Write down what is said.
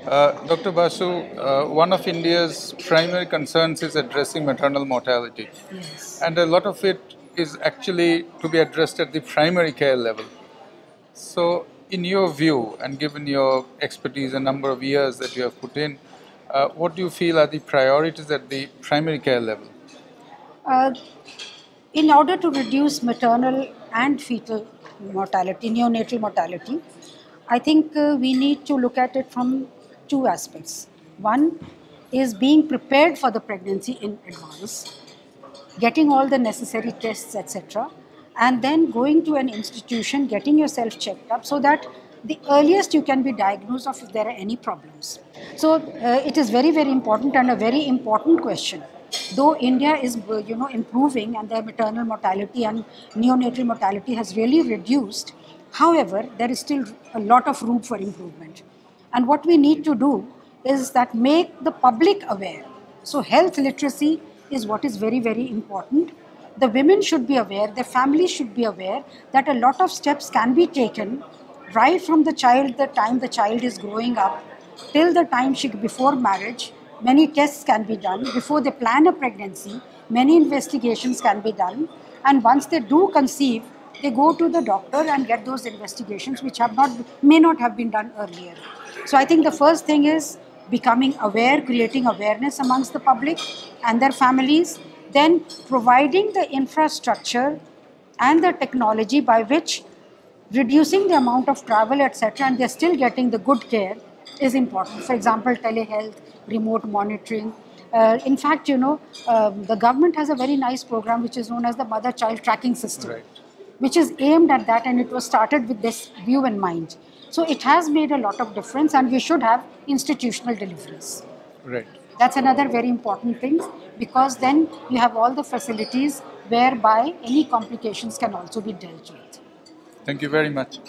Dr. Basu, one of India's primary concerns is addressing maternal mortality. Yes. And a lot of it is actually to be addressed at the primary care level. So, in your view, and given your expertise and number of years that you have put in, what do you feel are the priorities at the primary care level? Uh, in order to reduce maternal and fetal mortality, neonatal mortality, I think we need to look at it from two aspects. One is being prepared for the pregnancy in advance, getting all the necessary tests, etc., and then going to an institution, getting yourself checked up so that the earliest you can be diagnosed of if there are any problems. So it is very, very important and a very important question. Though India is, improving and their maternal mortality and neonatal mortality has really reduced, however, there is still a lot of room for improvement. And what we need to do is that make the public aware. So health literacy is what is very, very important. The women should be aware, their families should be aware that a lot of steps can be taken right from the time the child is growing up, till the time before marriage. Many tests can be done. Before they plan a pregnancy, many investigations can be done. And once they do conceive, they go to the doctor and get those investigations which may not have been done earlier. So I think the first thing is becoming aware, creating awareness amongst the public and their families, then providing the infrastructure and the technology by which reducing the amount of travel, etc., and they're still getting the good care is important. For example, telehealth, remote monitoring. In fact, the government has a very nice program which is known as the Mother Child Tracking System, Right. which is aimed at that, and it was started with this view in mind. So it has made a lot of difference, and we should have institutional deliveries. Right. That's another very important thing, because then you have all the facilities whereby any complications can also be dealt with. Thank you very much.